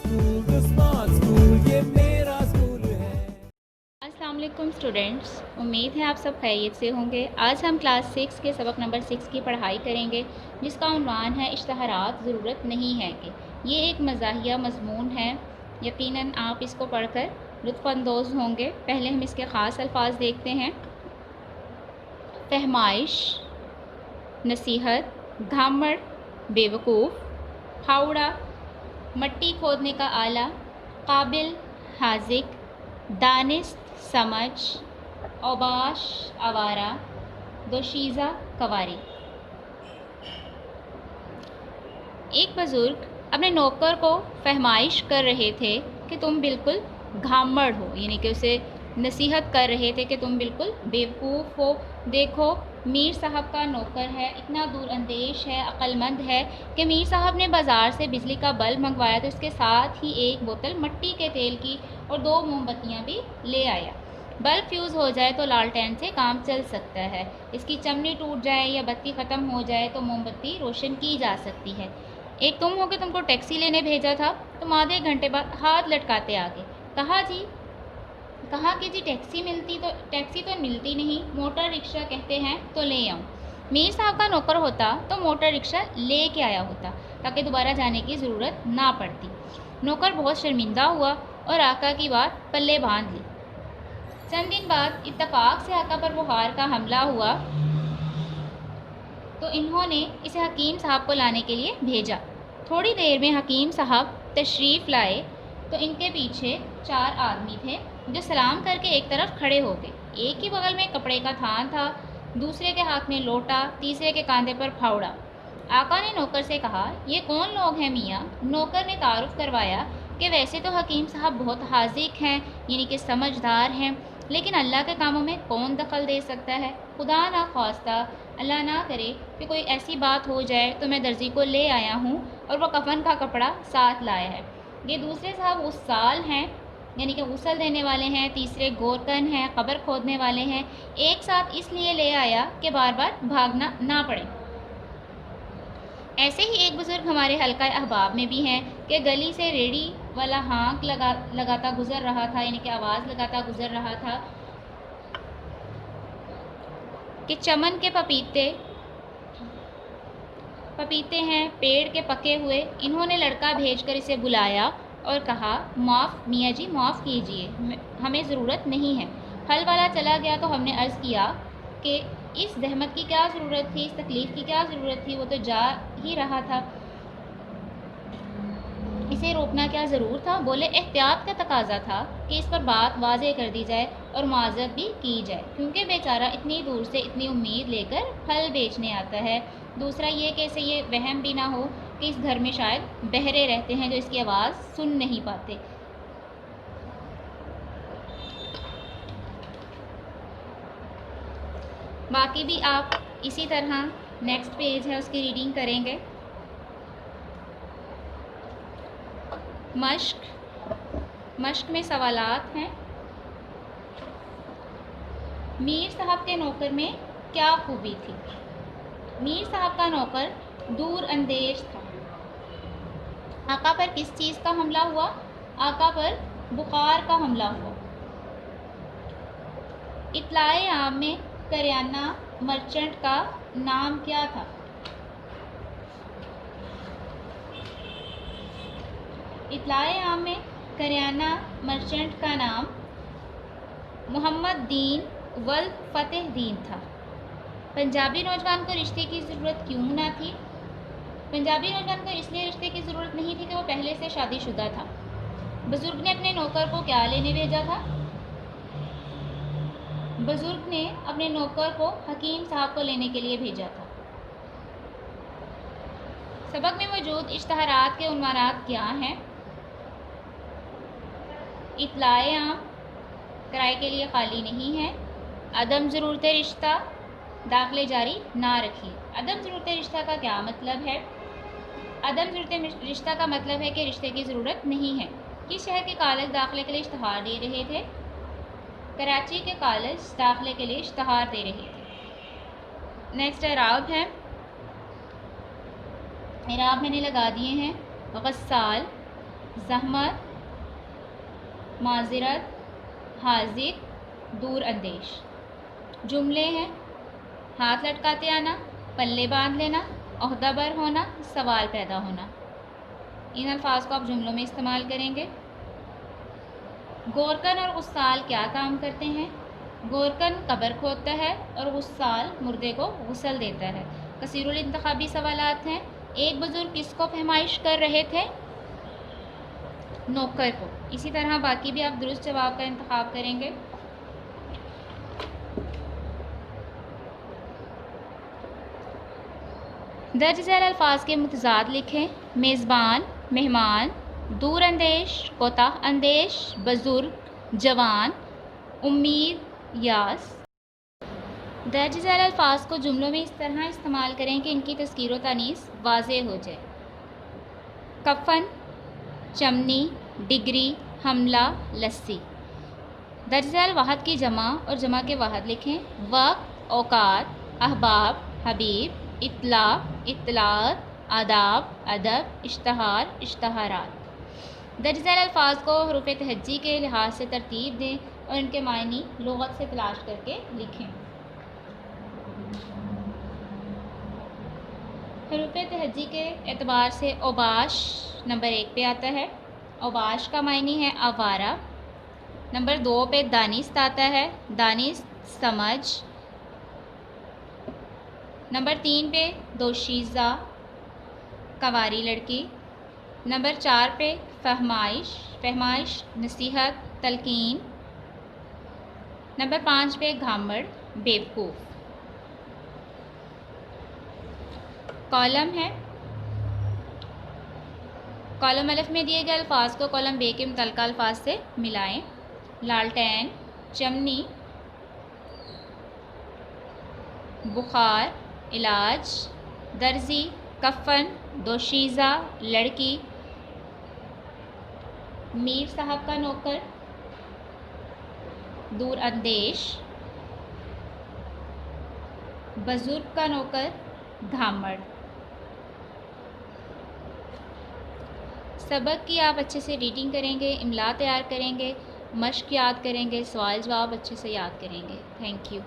अस्सलाम वालेकुम स्टूडेंट्स, उम्मीद है आप सब खैरियत से होंगे। आज हम क्लास 6 के सबक नंबर 6 की पढ़ाई करेंगे, जिसका उन्वान है इश्तहारात ज़रूरत नहीं है कि। ये एक मज़ाहिया मज़मून है। यकीनन आप इसको पढ़कर लुत्फ़अंदोज़ होंगे। पहले हम इसके ख़ास अल्फाज देखते हैं। फहमाइश, नसीहत, घामड़, बेवकूफ़, फावड़ा, मट्टी खोदने का आला, काबिल, हाजिक, दानिस्त, समझ, औबाश, आवारा, दोशीज़ा, कवारी। एक बुज़ुर्ग अपने नौकर को फहमाइश कर रहे थे कि तुम बिल्कुल घामड़ हो, यानी कि उसे नसीहत कर रहे थे कि तुम बिल्कुल बेवकूफ़ हो। देखो, मीर साहब का नौकर है, इतना दूर अंदेश है, अक्लमंद है कि मीर साहब ने बाज़ार से बिजली का बल्ब मंगवाया तो इसके साथ ही एक बोतल मिट्टी के तेल की और 2 मोमबत्तियाँ भी ले आया। बल्ब फ्यूज़ हो जाए तो लालटेन से काम चल सकता है। इसकी चमनी टूट जाए या बत्ती ख़त्म हो जाए तो मोमबत्ती रोशन की जा सकती है। एक तुम हो कि तुमको टैक्सी लेने भेजा था, तुम आधे घंटे बाद हाथ लटकाते आ गए। कहा कि जी टैक्सी तो मिलती नहीं, मोटर रिक्शा कहते हैं तो ले आऊँ। मीर साहब का नौकर होता तो मोटर रिक्शा ले के आया होता ताकि दोबारा जाने की ज़रूरत ना पड़ती। नौकर बहुत शर्मिंदा हुआ और आका की बात पल्ले बांध ली। चंद दिन बाद इत्तफाक से आका पर बुखार का हमला हुआ तो इन्होंने इसे हकीम साहब को लाने के लिए भेजा। थोड़ी देर में हकीम साहब तशरीफ़ लाए तो इनके पीछे 4 आदमी थे जो सलाम करके एक तरफ खड़े हो गए। एक ही बगल में कपड़े का थान था, दूसरे के हाथ में लोटा, तीसरे के कंधे पर फावड़ा। आका ने नौकर से कहा, ये कौन लोग हैं मियाँ? नौकर ने तारुफ करवाया कि वैसे तो हकीम साहब बहुत हाजिक हैं, यानी कि समझदार हैं, लेकिन अल्लाह के कामों में कौन दखल दे सकता है। खुदा ना ख्वास्ता, अल्लाह ना करे कि कोई ऐसी बात हो जाए तो मैं दर्जी को ले आया हूँ और वो कफन का कपड़ा साथ लाया है। ये दूसरे साहब गुस्साल हैं, यानी कि गुस्ल देने वाले हैं, तीसरे गोरकन हैं, कब्र खोदने वाले हैं। एक साथ इसलिए ले आया कि बार बार भागना ना पड़े। ऐसे ही एक बुज़ुर्ग हमारे हल्का अहबाब में भी हैं कि गली से रेडी वाला हाँक लगाता गुज़र रहा था, यानी कि आवाज़ लगाता गुज़र रहा था कि चमन के पपीते हैं, पेड़ के पके हुए। इन्होंने लड़का भेजकर इसे बुलाया और कहा, मियाँ जी माफ़ कीजिए, हमें ज़रूरत नहीं है। फल वाला चला गया तो हमने अर्ज़ किया कि इस जहमत की क्या ज़रूरत थी, इस तकलीफ़ की क्या ज़रूरत थी, वो तो जा ही रहा था, इसे रोकना क्या ज़रूर था। बोले, एहतियात का तकाजा था कि इस पर बात वाज़ेह कर दी जाए और माज़रत भी की जाए, क्योंकि बेचारा इतनी दूर से इतनी उम्मीद लेकर फल बेचने आता है। दूसरा ये कि इसे ये वहम भी ना हो कि इस घर में शायद बहरे रहते हैं जो इसकी आवाज़ सुन नहीं पाते। बाकी भी आप इसी तरह नेक्स्ट पेज है उसकी रीडिंग करेंगे। मश्क में सवालात हैं। मीर साहब के नौकर में क्या खूबी थी? मीर साहब का नौकर दूर अंदेश था। आका पर किस चीज़ का हमला हुआ? आका पर बुखार का हमला हुआ। इत्लाए आम में करियाना मर्चेंट का नाम क्या था? इत्लाए आम में करियाना मर्चेंट का नाम मोहम्मद दीन वल फतेह दीन था। पंजाबी नौजवान को रिश्ते की ज़रूरत क्यों ना थी? पंजाबी नौजवान को इसलिए रिश्ते की ज़रूरत नहीं थी कि वो पहले से शादीशुदा था। बुज़ुर्ग ने अपने नौकर को क्या लेने भेजा था? बुज़ुर्ग ने अपने नौकर को हकीम साहब को लेने के लिए भेजा था। सबक में मौजूद इश्तहारात के उन्वानात क्या हैं? इत्लाए आम किराए के लिए खाली नहीं है। अदम ज़रूरत रिश्ता, दाखिले जारी ना रखिए। अदम ज़रूरत रिश्ता का क्या मतलब है? अदम ज़रूरत रिश्ता का मतलब है कि रिश्ते की ज़रूरत नहीं है। किस शहर के कॉलेज दाखिले के लिए इश्तहार दे रहे थे? कराची के कॉलेज दाखिले के लिए इश्तहार दे रहे थे। नेक्स्ट एराब है। एराब मैंने लगा दिए हैं। गस्साल, زحمت، معذرت، حاضر، دور اندیش۔ جملے ہیں ہاتھ لٹکاتے آنا، پلے باندھ لینا، عہدہ بر ہونا، سوال پیدا ہونا۔ ان الفاظ کو آپ جملوں میں استعمال کریں گے۔ گورکن اور غسال کیا کام کرتے ہیں؟ گورکن قبر کھودتا ہے اور غسال مردے کو غسل دیتا ہے۔ کثیر الانتخابی سوالات ہیں۔ ایک بزرگ کس کو فہمائش کر رہے تھے؟ نوکر کو۔ اسی طرح باقی بھی آپ درست جواب کا انتخاب کریں گے۔ درج ذیل الفاظ کے متضاد لکھیں۔ میزبان، مہمان، دور اندیش، کوتاہ اندیش، بزرگ، جوان، امید، یاس۔ درج ذیل الفاظ کو جملوں میں اس طرح استعمال کریں کہ ان کی تذکیر و تانیث واضح ہو جائے۔ کفن، چمنی، ڈگری، حملہ، لسی۔ درج ذیل واحد کی جمع اور جمع کے واحد لکھیں۔ وقت، اوقات، احباب، حبیب، اطلاع، اطلاعات، آداب، ادب، اشتہار، اشتہارات۔ درج ذیل الفاظ کو حروف تہجی کے لحاظ سے ترتیب دیں اور ان کے معنی لغت سے تلاش کر کے لکھیں۔ حروف تہجی کے اعتبار سے اوباش نمبر 1 پہ آتا ہے۔ اوباش کا معنی ہے آوارہ۔ نمبر 2 پہ دانست آتا ہے۔ دانست سمجھ۔ نمبر 3 پہ دوشیزہ کنواری لڑکی۔ نمبر 4 پہ فہمائش، فہمائش نصیحت، تلقین۔ نمبر 5 پہ گھامڑ، بیوقوف۔ کالم ہے۔ کالم الف میں دیے گئے الفاظ کو کالم بے کے متعلقہ الفاظ سے ملائیں۔ لالٹین، چمنی، بخار، علاج، درزی، کفن، دوشیزہ، لڑکی، میر صاحب کا نوکر، دور اندیش، بزرگ کا نوکر، گھامڑ۔ سبق کی آپ اچھے سے ریڈنگ کریں گے، املا تیار کریں گے، مشق یاد کریں گے، سوال جواب اچھے سے یاد کریں گے۔ Thank you.